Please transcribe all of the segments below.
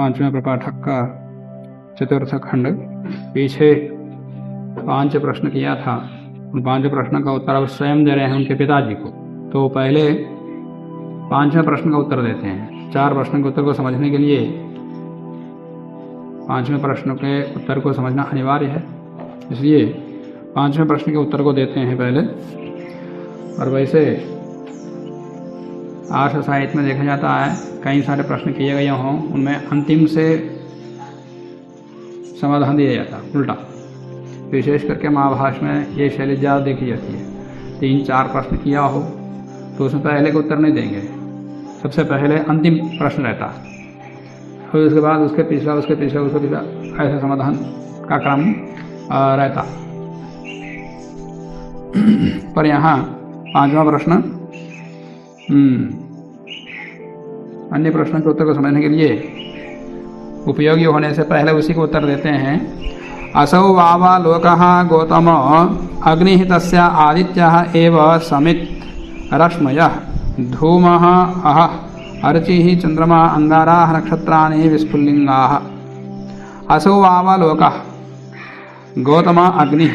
पांचवें प्रपाठक का चतुर्थ खंड। पीछे 5 प्रश्न किया था, उन 5 प्रश्न का उत्तर अब स्वयं दे रहे हैं उनके पिताजी को। तो पहले 5वें प्रश्न का उत्तर देते हैं। 4 प्रश्न के उत्तर को समझने के लिए 5वें प्रश्न के उत्तर को समझना अनिवार्य है, इसलिए 5वें प्रश्न के उत्तर को देते हैं पहले। और वैसे आर्ष साहित्य में देखा जाता है कई सारे प्रश्न किए गए हों, उनमें अंतिम से समाधान दिया जाता है उल्टा। विशेष करके महाभाष्य में ये शैली ज़्यादा देखी जाती है। 3-4 प्रश्न किया हो तो उसमें पहले का उत्तर नहीं देंगे, सबसे पहले अंतिम प्रश्न रहता है, फिर उसके बाद उसके पिछला, उसके पिछला, उसके पिछला, ऐसा समाधान का क्रम रहता। पर यहाँ 5वां प्रश्न अन्य प्रश्न के उत्तर को समझने के लिए उपयोगी होने से पहले उसी को उत्तर देते हैं। असौ वावा लोकः गौतम अग्निः तस्य आदित्यः एव समित् रश्मयः धूमः अहः अर्चिः चंद्रमा अंगाराः नक्षत्राणि विस्फुल्लिंगाः। असौ वावा लोकः, गौतम अग्नि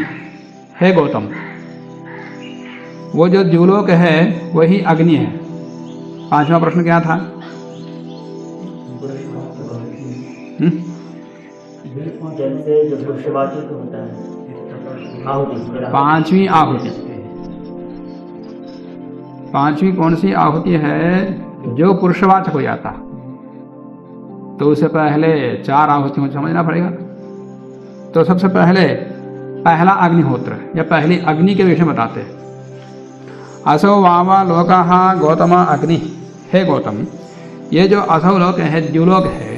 है। गौतम वो जो द्युलोक है वही अग्नि है। 5वां प्रश्न क्या था? पांचवी आहुति। 5वीं कौन सी आहुति है? जो पुरुषवाचक हो जाता, तो उससे पहले 4 आहुतियों को समझना पड़ेगा। तो सबसे पहले पहला अग्निहोत्र या पहली अग्नि के विषय बताते हैं। असौ वावा लोकः गौतम अग्नि है। गौतम, ये जो असौ लोक है, द्युलोक है,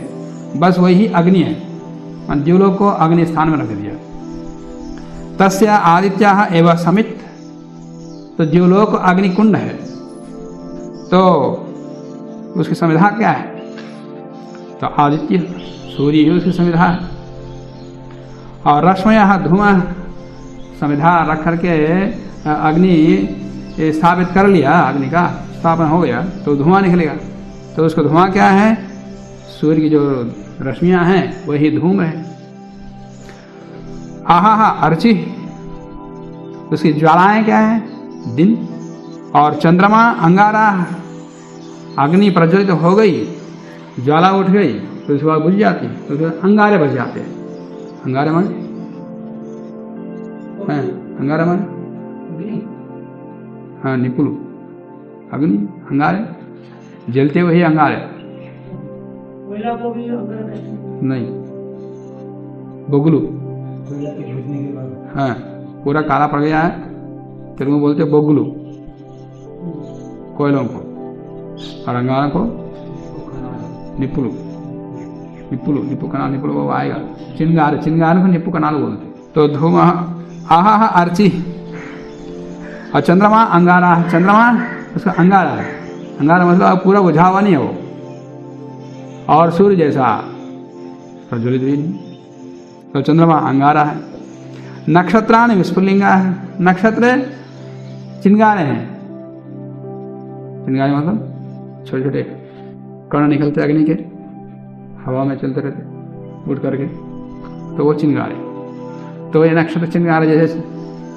बस वही अग्नि है। द्युलोक को अग्नि स्थान में रख दिया। तस्य आदित्यः एव समित्, तो द्युलोक अग्नि कुंड है, तो उसकी संविधा क्या है? तो आदित्य सूर्य ही उसकी संविधा है। और रश्मयः धुआं संविधा रख करके अग्नि स्थापित कर लिया, अग्नि का स्थापन हो गया तो धुआं निकलेगा। तो उसका धुआं क्या है? सूर्य की जो रश्मियां हैं वही धूम है। आहा अर्ची, उसकी ज्वालाएं क्या है? दिन। और चंद्रमा अंगारा, अग्नि प्रज्वलित हो गई, ज्वाला उठ गई तो उसके बाद बुझ जाती, तो उसके बाद अंगारे बच जाते हैं। अंगारे माने अंगारा माने हाँ, निपुल अग्नि, अंगारे जलते हुए अंगारे नहीं, बगुलू। हाँ, पूरा काला पड़ गया है, तेलुगु में बोलते बगुलू कोयलों को, और अंगारों को निपुलू। निपुलू, निपु कनाल, निपुलू वो आएगा। चिंगार, चिंगार को निपु कनाल बोलते। तो धूम आहा अर्ची। और चंद्रमा अंगारा, चंद्रमा उसका अंगारा है। अंगारा मतलब पूरा बुझा हुआ नहीं है वो, और सूर्य जैसा प्रज्वलित भी नहीं, तो चंद्रमा अंगारा है। नक्षत्राणि विस्फुलिंगा है, नक्षत्र चिंगारे हैं। चिंगारे मतलब छोटे छोटे कण निकलते अग्नि के, हवा में चलते रहते उठ करके, तो वो चिंगारे। तो ये नक्षत्र चिंगारे जैसे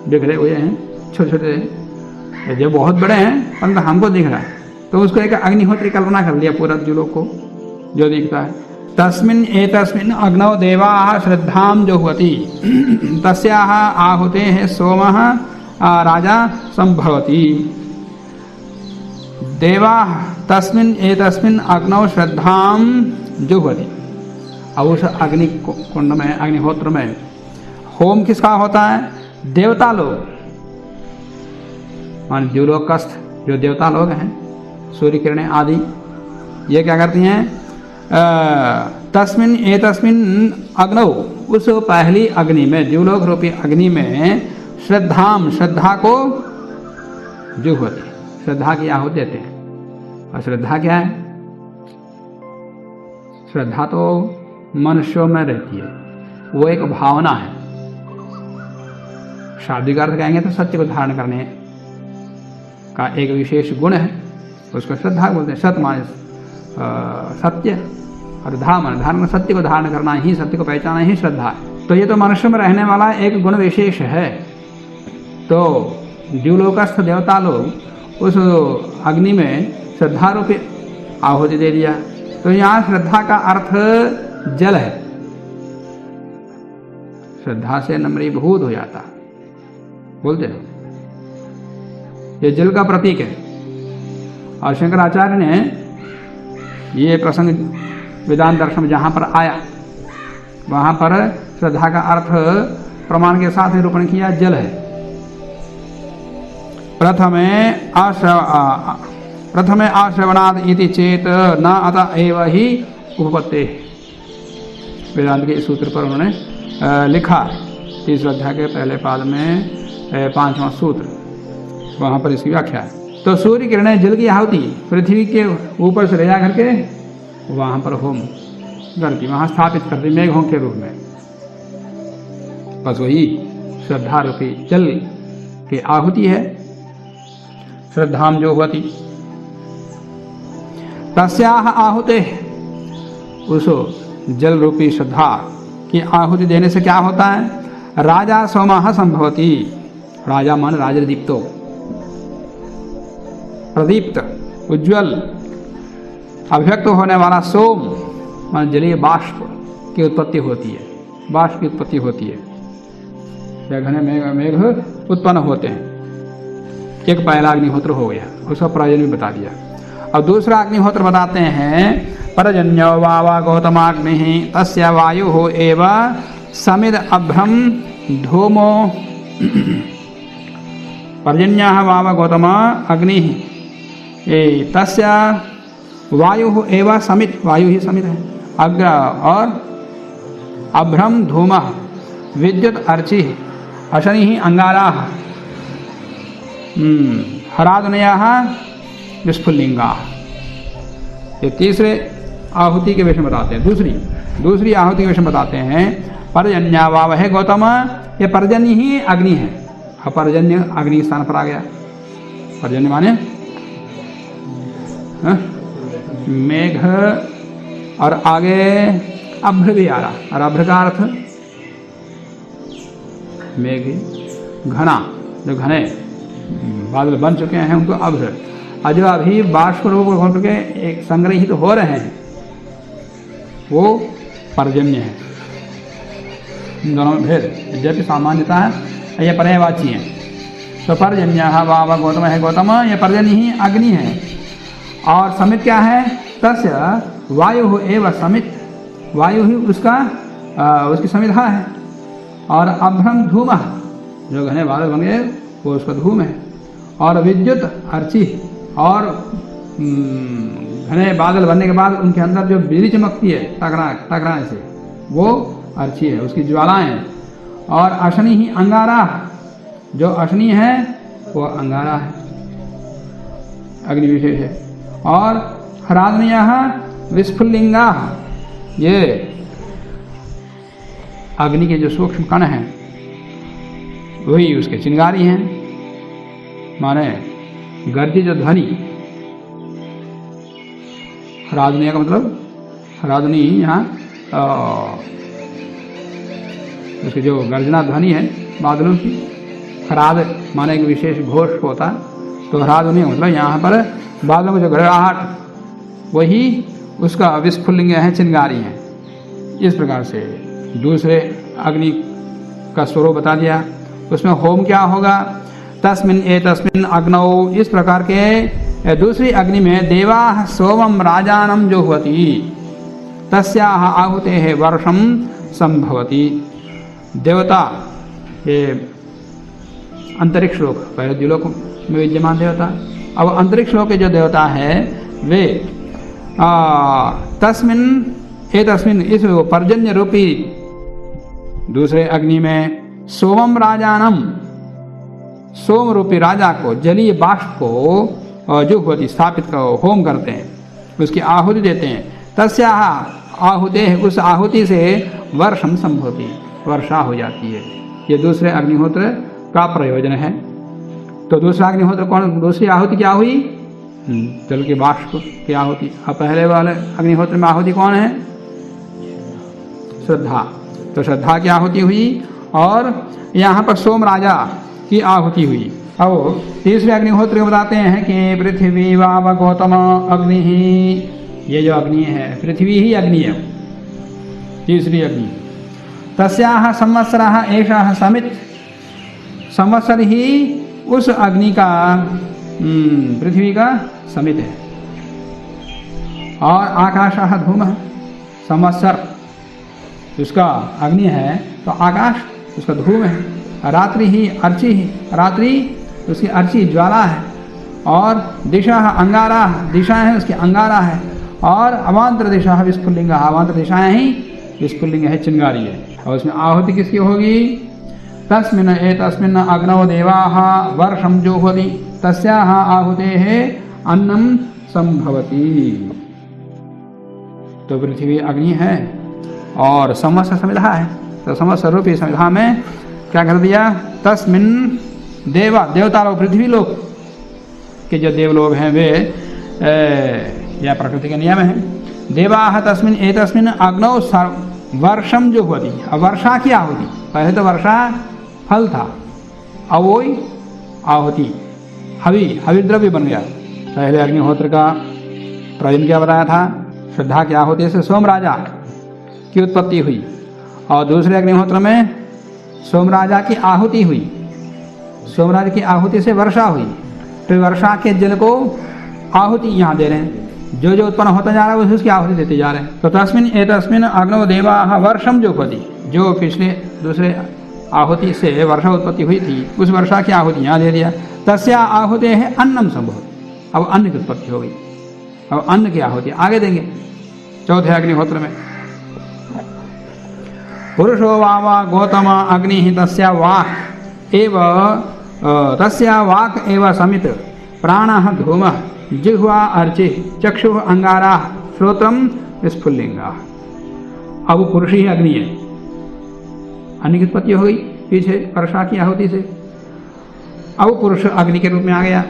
बिखरे हुए हैं, छोटे छोटे, जो बहुत बड़े हैं परंतु हमको दिख रहा है, तो उसको एक अग्निहोत्री कल्पना कर लिया पूरा द्युलोक को जो दिखता है। तस्मिन् एतस्मिन् अग्नौ देवाः श्रद्धां जुह्वति तस्याः आहुतेः सोमः राजा संभवति। देवाः तस्मिन् एतस्मिन् अग्नौ श्रद्धां जुह्वति। अब उस अग्नि कुंड में, अग्निहोत्र में होम किसका होता है? देवता लोग, मान द्युलोकस्थ जो देवता लोग हैं, सूर्य किरणें आदि, ये क्या करती हैं? तस्मिन् एतस्मिन् अग्नौ, उस पहली अग्नि में, द्युलोक रूपी अग्नि में श्रद्धाम, श्रद्धा को जुह्वति, श्रद्धा की आहुति देते हैं। और श्रद्धा क्या है? श्रद्धा तो मनुष्यों में रहती है, वो एक भावना है। शाब्दिक अर्थ कहेंगे तो सत्य को धारण करने का एक विशेष गुण है, उसको श्रद्धा बोलते हैं। सत माने सत्य, और धारण सत्य को धारण करना ही, सत्य को पहचाना ही श्रद्धा है। तो ये तो मनुष्य में रहने वाला एक गुण विशेष है। तो जीवलोकस्थ देवता लोग उस अग्नि में श्रद्धा रूपी आहुति दे दिया। तो यहाँ श्रद्धा का अर्थ जल है, श्रद्धा से नम्रीभूत हो जाता, बोलते हैं ये जल का प्रतीक है। और शंकराचार्य ने ये प्रसंग वेदांत दर्शन में जहाँ पर आया वहाँ पर श्रद्धा का अर्थ प्रमाण के साथ निरूपण किया, जल है। प्रथमे आश्रवणाद इति चेत न अत एव ही उपपत्ते। वेदांत के इस सूत्र पर उन्होंने लिखा, इस श्रद्धा के पहले पाद में 5वां सूत्र, वहाँ पर इसकी व्याख्या है। तो सूर्य किरणें जल की आहुति पृथ्वी के ऊपर से ले जा करके वहाँ पर होम करती, वहाँ स्थापित करती मेघों के रूप में। बस वही श्रद्धा रूपी जल की आहुति है, श्रद्धाम जो होती। तस्याह आहुते, उस जल रूपी श्रद्धा की आहुति देने से क्या होता है? राजा सोमः संभवति। राजा मान राजदीप्तो, प्रदीप्त, उज्ज्वल, अभिव्यक्त होने वाला सोम मान जलीय बाष्प की उत्पत्ति होती है, बाष्प की उत्पत्ति होती है, या घने मेघ उत्पन्न होते हैं। एक पहला अग्निहोत्र हो गया, उसका प्रयोजन भी बता दिया। अब दूसरा अग्निहोत्र बताते हैं, पर्जन्यो वावा गौतमाग्नि तस्य वायु एव समिद अभ्रम धूमो। पर्जन्य वाव गौतम अग्नि तस्य वायु एव समित, वायु ही समित है, अग्र और अभ्रम धूम, विद्युत अर्चि, अशनि ही अंगारा, हरादनया विस्फुल्लिंगा। ये तीसरे आहुति के विषय बताते हैं। दूसरी आहुति के विषय बताते हैं, पर्जन्या वाव है गौतम, ये पर्जन्य ही अग्नि है। पर्जन्य अग्नि स्थान पर आ गया। पर्जन्य माने मेघ, और आगे अभ्र भी आ रहा, और अभ्र का अर्थ मेघ, घना, जो घने बादल बन चुके हैं उनको अभ्र, और जो अभी बाष्प रूप होकर के एक संग्रहित हो रहे हैं वो पर्जन्य है। इन दोनों में भेद, जबकि सामान्यता है ये पर्यायवाची है। तो पर्जन्य वाव गौतम है, गौतम ये पर्जन्य ही अग्नि है। और समित क्या है? तस्य वायु एव समित, वायु ही उसका उसकी समिधा है। और अभ्रम धूम, जो घने बादल बन गए वो उसका धूम है। और विद्युत अर्ची, और घने बादल बनने के बाद उनके अंदर जो बिजली चमकती है टकराने से, वो अर्ची है, उसकी ज्वालाएं। और अशनि ही अंगारा, जो अशनि है वो अंगारा है, अग्नि विशेष है। और हरादनीय विस्फुल्लिंगा, ये अग्नि के जो सूक्ष्म कण हैं वही उसके चिंगारी हैं। माने गर्जी जो ध्वनि, हरादनीय का मतलब, हरादनी यहाँ उसकी जो गर्जना ध्वनि है बादलों की, हराद माने एक विशेष घोष होता है। तो हरादनी मतलब यहाँ पर बादलों की जो गड़गड़ाहट, वही उसका विस्फुल्लिंग है, चिंगारी है। इस प्रकार से दूसरे अग्नि का स्वरूप बता दिया। उसमें होम क्या होगा? तस्मिन् अग्नौ, इस प्रकार के दूसरी अग्नि में देवा सोमम राजानम जो होती तस्याह आहुते है वर्षम संभवती। देवता, ये अंतरिक्ष लोक, पहले द्युलोक में विद्यमान देवता, अब अंतरिक्ष लोक के जो देवता है वे तस्मिन् इस पर्जन्य रूपी दूसरे अग्नि में सोमम राजानम, सोम रूपी राजा को, जलीय बाष्प को जो होती स्थापित करो, होम करते हैं, उसकी आहुति देते हैं। तस्याह आहुते, उस आहुति से वर्षम संभवती, वर्षा हो जाती है। ये दूसरे अग्निहोत्र का प्रयोजन है। तो दूसरा अग्निहोत्र कौन, दूसरी आहुति क्या हुई? जल के बाष्प की आहुति। अब पहले वाले अग्निहोत्र में आहुति कौन है? श्रद्धा, तो श्रद्धा की आहुति हुई। और यहाँ पर सोम राजा की आहुति हुई। अब तीसरे अग्निहोत्र बताते हैं कि पृथ्वी वाव गौतम अग्नि ही, ये जो अग्नि है पृथ्वी ही अग्नि है, तीसरी अग्नि। तस्याह संवत्सरः एषः समित, संवत्सर ही उस अग्नि का पृथ्वी का समित है। और आकाशः धूमः, संवत्सर उसका अग्नि है तो आकाश उसका धूम है। रात्रि ही अर्ची, रात्रि उसकी अर्ची ज्वाला है। और दिशा अंगारा, दिशा है उसकी अंगारा है। और अवांतर दिशा विस्फुलिंग, अवांतर दिशाएं ही विस्फुलिंग है, चिंगारी है। और उसमें आहुति किसकी होगी? तस्मिन् एतस्मिन् अग्नौ देवाः वर्षं जुह्वति तस्याः आहुतेः अन्नं संभवति। तो पृथ्वी अग्नि है और संवत्सर संविधा है, तो संवत्सर रूपी संविधा में क्या कर दिया? तस्मिन् देवा, देवता लोग, पृथ्वी लोग के जो देव लोग हैं वे यह प्रकृति के नियम है। देवाः तस्मिन् एतस्मिन् अग्नौ वर्षम जुह्वति, अब वर्षा की आहुति, पहले तो वर्षा फल था, अब वही आहुति हवि द्रव्य बन गया। पहले अग्निहोत्र का प्रयोजन क्या बताया था? श्रद्धा की आहुति से सोम राजा की उत्पत्ति हुई। और दूसरे अग्निहोत्र में सोम राजा की आहुति हुई, सोम राजा की आहुति से वर्षा हुई। तो वर्षा के जल को आहुति यहाँ दे रहे हैं, जो जो उत्पन्न होता जा रहा है उसकी आहुति देते जा रहे हैं। तो तस्मिन् एतस्मिन् अग्नौ देवाः वर्षं जुह्वति, जो पिछले दूसरे आहुति से वर्षा उत्पत्ति हुई थी उस वर्षा की आहुति यहाँ दे दिया। तस्या आहुतेः अन्नं संभवति, अब अन्न की उत्पत्ति हो गई, अब अन्न की आहुति आगे देंगे चौथे अग्निहोत्र में। पुरुषो वाव गौतम अग्नि तस्या वाक् एव समित, प्राणः धूमः, जिह्वा अर्चि, चक्षुः अंगाराः, श्रोत्रम विस्फुलिंगा। अब पुरुष ही अग्नि है, अन्न की उत्पत्ति हो गई पीछे वर्षा की आहुति से, अब पुरुष अग्नि के रूप में आ गया।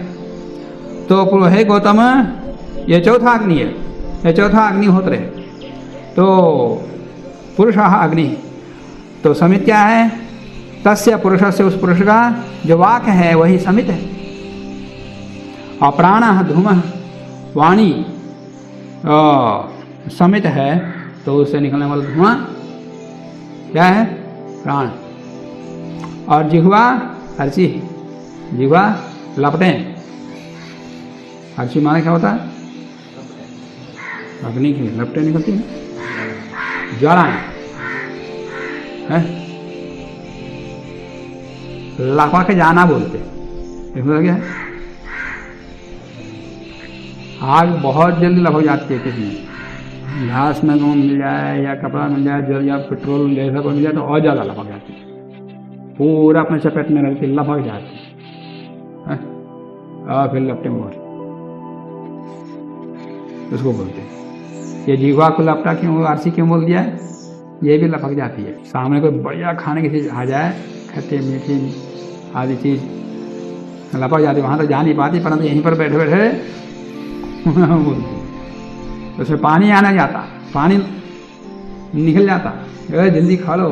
तो है गौतम, ये चौथा अग्नि है, ये चौथा अग्निहोत्र है। तो पुरुषः अग्नि, तो समित क्या है? तस्य पुरुष से, उस पुरुष का जो वाक है वही समित है। और प्राणः धूमः, वाणी समित है तो उससे निकलने वाला धुआं क्या है? प्राण। और जिह्वा अर्ची, जिह्वा लपटें, अर्ची माने क्या होता है? अग्नि की लपटें निकलती हैं, ज्वालाएं है, लपा के जाना बोलते, इसमें क्या है? आग बहुत जल्दी लपक जाती है किसी घास में मिल जाए या कपड़ा मिल जाए, जल या पेट्रोल मिल जाए, ऐसा कोई मिल जाए तो और ज़्यादा लपक जाती है, पूरा अपने चपेट में रखती लपक जाती है और फिर लपटे मोड़ उसको बोलते हैं। ये जीवा को लपटा क्यों, आरसी क्यों बोल दिया है? ये भी लपक जाती है। सामने कोई बढ़िया खाने की चीज़ आ जाए, खट्टी मीठी आदि चीज़ लपक जाती, वहाँ तो जा नहीं पाती, परंतु यहीं पर बैठे बैठे बोलते, उसमें पानी आना जाता, पानी निकल जाता, जल्दी खा लो।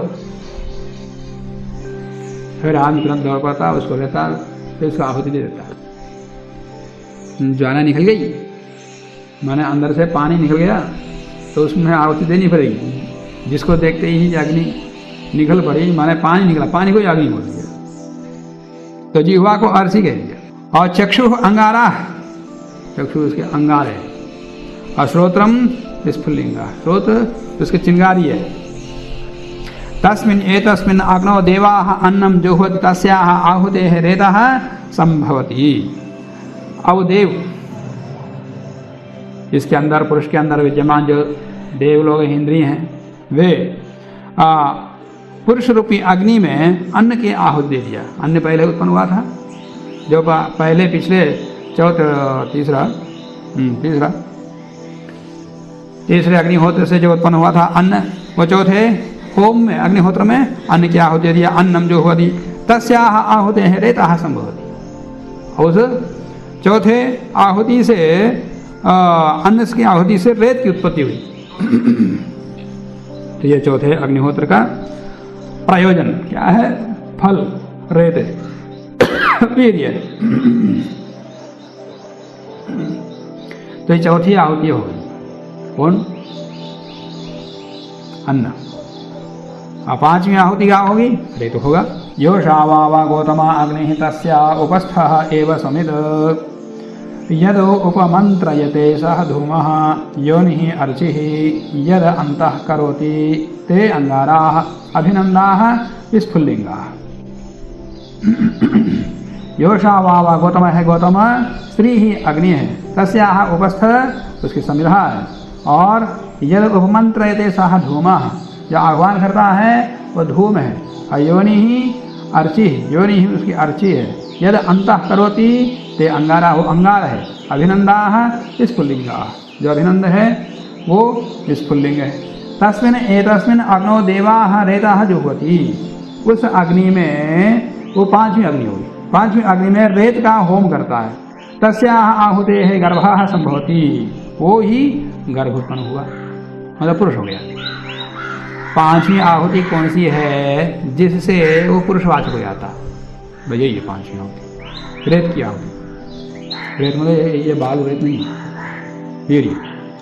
फिर आदमी तुरंत दौड़ पड़ता, उसको लेता, फिर उसको आहुति दे देता। ज्वाला निकल गई माने अंदर से पानी निकल गया तो उसमें आहुति देनी पड़ेगी। जिसको देखते ही अग्नि निकल पड़ी माने पानी निकला, पानी को अग्नि बोल दिया। तो जिह्वा को अर्ची कह दिया। और चक्षु अंगारा, चक्षु उसके अंगार है। और श्रोत्रम विस्फुलिंगा, श्रोत्र उसके चिंगारी है। तस्मिन् एतस्मिन् अग्नौ देवाः अन्नं जुह्वति तस्याः आहुतेः रेतः संभवति। अब देव, इसके अंदर पुरुष के अंदर विद्यमान जो देव लोग इंद्रिय हैं वे पुरुष रूपी अग्नि में अन्न की आहुति दे दिया। अन्न पहले उत्पन्न हुआ था, जो पहले पिछले तीसरे अग्निहोत्र से जो उत्पन्न हुआ था अन्न, वो चौथे होम में अग्निहोत्र में अन्न की आहुति दे दिया। अन्नम जो हुआ दी तस्याः आहुतेः रेतः संभवति। उस चौथे आहुति से अन्न की आहुति से रेत की उत्पत्ति हुई। तो ये चौथे अग्निहोत्र का प्रयोजन क्या है? फल, रेत, वीर्य। तो ये चौथी आहुति होगी। कौन? अन्न। और पांचवी आहुति क्या होगी? रेत होगा। योषावा गौतमा अग्नि तस्या उपस्थः एव समिद यद उपमंत्रयते सह धूमः योनिः अर्चिः यद अंतः करोति ते अंगाराः अभिनंदाः स्फुल्लिंगाः। योषावा गौतम है, गौतम स्त्री ही अग्नि है, तस्याः उपस्थ उसकी संविधा है, और यद उपमंत्रयते सह धूमः जो आह्वान करता है वह धूम है, और योनि ही अर्ची, योनि ही उसकी अर्ची है, यद अंतः करोति ते अंगारा, वो अंगार है, अभिनंदाः स्फुल्लिंगाः जो अभिनंद है वो स्फुल्लिंग है। तस्मिन् एतस्मिन् अग्नौ देवाः रेताः जुह्वति, उस अग्नि में वो पांचवी अग्नि होगी, पांचवी अग्नि में रेत का होम करता है। तस्याः आहुतेः गर्भः संभवति, वो ही गर्भ उत्पन्न हुआ, मतलब पुरुष हो गया। पांचवी आहुति कौन सी है जिससे वो पुरुषवाचक हो जाता? भैया ये पांचवी आहुति रेत की आहुति। रेत मतलब ये बाल रेत नहीं, वीर्य,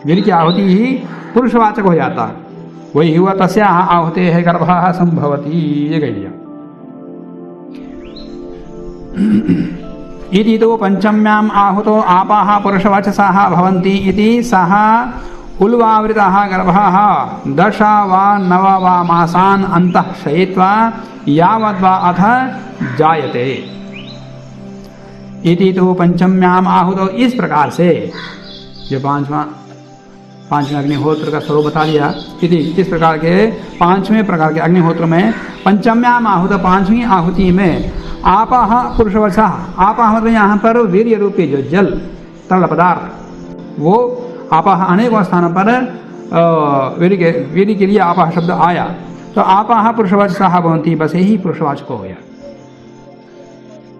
वीर्य की आहुति ही पुरुषवाचक हो जाता, वही हुआ। तस्याः आहुतेः गर्भः संभवति, ये कह दिया। इति तो पंचम्याम आहुतो आपाः पुरुषवाचसाः भवन्ति इति सः उल्वावृतः गर्भः 10 वा 9 वा मासान् अन्तः शयित्वा यावद्वा अथ जायते। इति तो पंचम्याम आहुतो, इस प्रकार से जो पांचवें अग्निहोत्र का स्वरूप बता दिया। इति इस प्रकार के पांचवें प्रकार के अग्निहोत्र में पंचम्याम आहुत, पांचवी आहुति में आपाह पुरुषवचः, आपाह मतलब यहाँ पर वीर्य रूपी जो जल तरल पदार्थ, वो आपाह अनेकों स्थानों पर वीर्य के लिए आपाह शब्द आया, तो आपाह पुरुषवचः भवन्ति, बस यही पुरुषवाचक हो गया।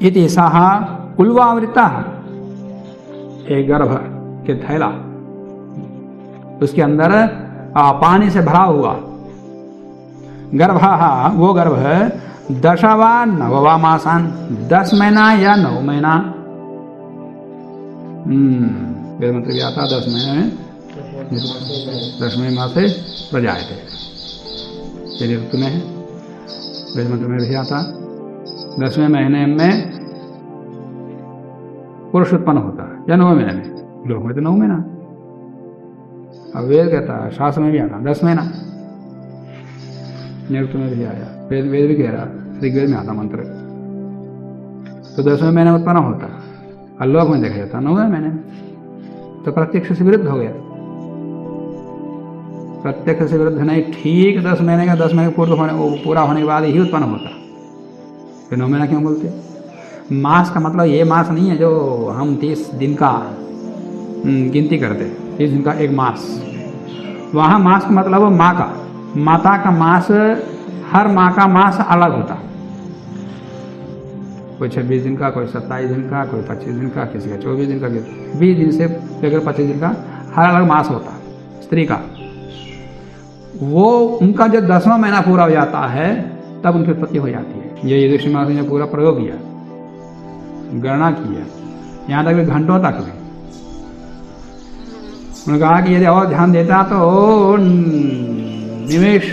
इति सः उल्वावृतः, एक गर्भ के थैला, उसके अंदर पानी से भरा हुआ गर्भः, वो गर्भ 10 वा 9 वा मासान, 10 महीना या 9 महीना, वेद मंत्र भी आता 10 महीने में 10वें मास से प्रजायते, ये ऋतु में है, वेद मंत्र में भी आता 10वें महीने में पुरुष उत्पन्न होता है, या 9वें महीने में, लोग में तो 9 महीना, अब वेद कहता है, शास्त्र में भी आता 10 महीना, निरुक्त में भी आया, वेद भी कह रहा, ऋग्वेद में आता मंत्र, तो 10वें महीने में उत्पन्न होता है, और लोक में देखा जाता 9वें महीने में, तो प्रत्यक्ष से विरुद्ध हो गया। प्रत्यक्ष से विरुद्ध नहीं, ठीक 10 महीने का 10 महीने पूरा होने के बाद ही उत्पन्न होता, फिर 9 महीना क्यों बोलते? मास का मतलब ये मास नहीं है जो हम 30 दिन का गिनती करते, 30 दिन का एक मास, वहाँ मास का मतलब माँ का, माता का मास, हर माँ का मास अलग होता, कोई 26 दिन का, कोई 27 दिन का, कोई 25 दिन का, किसी का 24 दिन का, 20 दिन से लेकर 25 दिन का हर अलग मास होता स्त्री का। वो उनका जब 10वां महीना पूरा हो जाता है तब उनकी उत्पत्ति हो जाती है। ये ऋषि महर्षि ने पूरा प्रयोग किया, गणना किया, यहाँ तक भी घंटों तक में। उन्होंने कहा कि यदि और ध्यान देता तो निमेश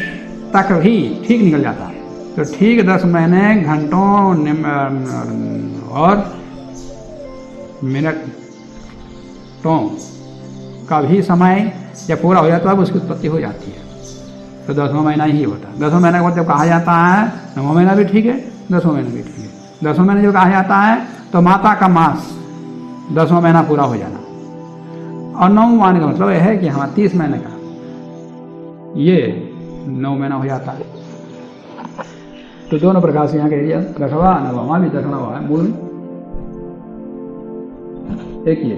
तक भी ठीक निकल जाता, तो ठीक 10 महीने घंटों और मिनटों का भी समय जब पूरा हो जाता है उसकी उत्पत्ति हो जाती है, तो 10वां महीना ही होता है। 10वां महीने के बाद जब कहा जाता है 9वां महीना भी ठीक है, 10वां महीना भी ठीक है। 10वां महीना जब कहा जाता है तो माता का मास 10वां महीना पूरा हो जाना, और 9वां महीने का मतलब यह है कि हाँ 30 महीने का ये 9 महीना हो जाता है। तो दोनों प्रकार से यहाँ कह दिया, 10वां 9वां भी 10वां है मूल में, एक ये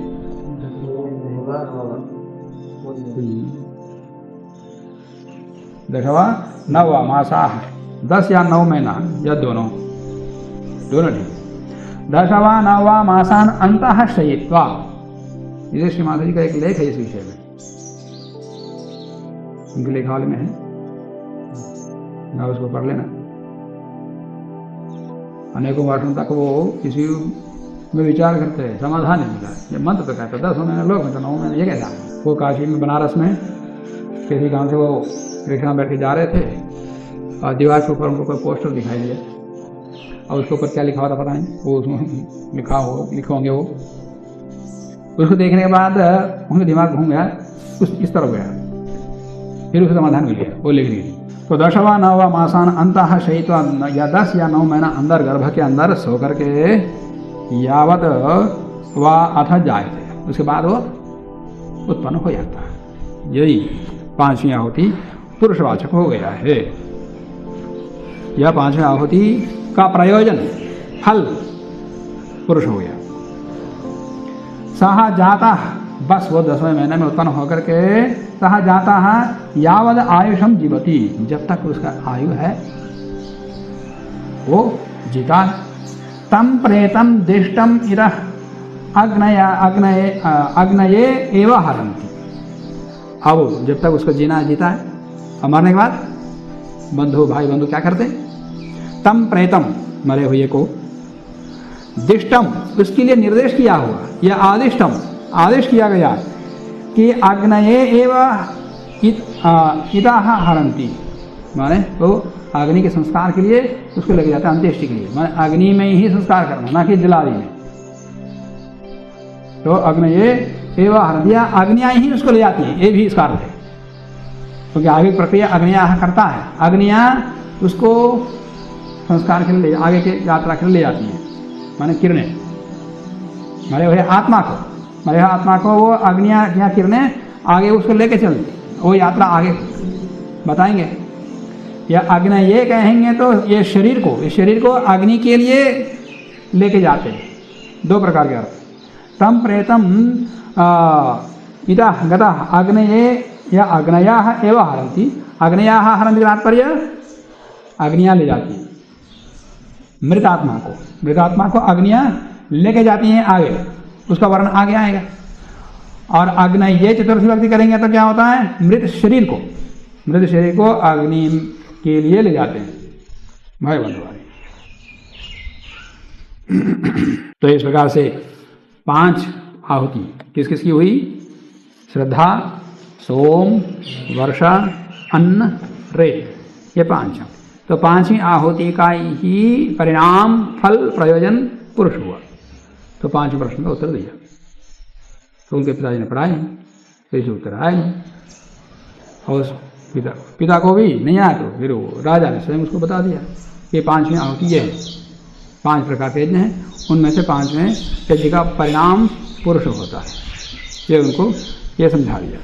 10वां 9वां मासा, 10 या 9 महीना या दोनों ठीक। 10वां 9वां मासान अंतः शयित्वा, ये श्री माता जी का एक लेख है इस विषय में, उनके लेखावली में है। ना उसको पढ़ लेना। अनेकों वर्षों तक वो किसी में विचार करते हैं, समाधान नहीं मिला। जब मंत्र तो कहते 10 महीने लोग तो 9 महीने ये कहता। वो काशी में बनारस में किसी गांव से वो रिक्शा में बैठ के जा रहे थे और दीवार के ऊपर उनको कोई पोस्टर दिखाई दिया और उसके ऊपर क्या लिखा हुआ था पता नहीं, वो उसमें लिखे होंगे वो। उसको देखने के बाद उनका दिमाग घूम गया, इस तरफ गया, फिर उसका समाधान मिल गया, वो लिख ली। तो 10 व 9 मासान अंतः शयित या 10 या 9 महीना अंदर गर्भ के अंदर सो करके यावत व अथ जाए थे, उसके बाद वो उत्पन्न हो जाता है। यही 5वीं आहुति पुरुषवाचक हो गया है। यह 5वीं आहुति का प्रयोजन फल पुरुष हो गया। सह जाता, बस वो 10वें महीने में उत्पन्न होकर के सह जाता है यावद आयुषम जीवती, जब तक उसका आयु है वो जीता है। तम प्रेतम दिष्टम इरह अग्नये एवं हरंती। अब जब तक उसको जीना जीता है और मरने के बाद बंधु भाई बंधु क्या करते? तम प्रेतम, मरे हुए को, दिष्टम, उसके लिए निर्देश किया हुआ, या आदिष्टम, आदेश किया गया कि अग्नये एवं इदाह हरंती, माने वो अग्नि के संस्कार के लिए उसको लेके जाता है, अंत्येष्टि के लिए, माने अग्नि में ही संस्कार करना, ना कि जलादि में। तो अग्नये एवं हरंतिया, अग्नियाँ ही उसको ले जाती है, ये भी इसका अर्थ है, क्योंकि आगे प्रक्रिया अग्नियाँ करता है, अग्नियाँ उसको संस्कार के लिए आगे के यात्रा के लिए ले जाती हैं, माने किरणें, मरे हुए आत्मा को, मरे हुए आत्मा को वो अग्नियाँ या किरणें आगे उसको लेके चलती, वो यात्रा आगे बताएंगे। या अग्नि ये कहेंगे तो ये शरीर को, इस शरीर को अग्नि के लिए लेके जाते हैं। 2 प्रकार के अर्थ। तम प्रेतम इदा गता अग्नये या अग्नयाः एव हरन्ति, अग्नयाः हरन्ति का तात्पर्य अग्नियाँ ले जाती हैं मृतात्मा को, मृतात्मा को अग्नियाँ लेके जाती हैं आगे, उसका वर्णन आगे आएगा। और अग्नि ये चतुर्थी विभक्ति करेंगे तो क्या होता है? मृत शरीर को, मृत शरीर को अग्नि के लिए ले जाते हैं भाई बंधु। तो इस प्रकार से 5 आहुति किस किस की हुई? श्रद्धा, सोम, वर्षा, अन्न, रेत, ये 5। तो 5वीं आहुति का ही परिणाम फल प्रयोजन पुरुष हुआ। तो 5 प्रश्न का उत्तर दिया। तो उनके पिताजी ने पढ़ाए, तो इसे उत्तर आया नहीं, और पिता को भी नहीं आया, तो फिर वो राजा ने स्वयं उसको बता दिया कि 5वीं आहुति ये है, 5 प्रकार के यज्ञ हैं, उनमें से 5वें यज्ञ का परिणाम पुरुष होता है, ये उनको ये समझा दिया।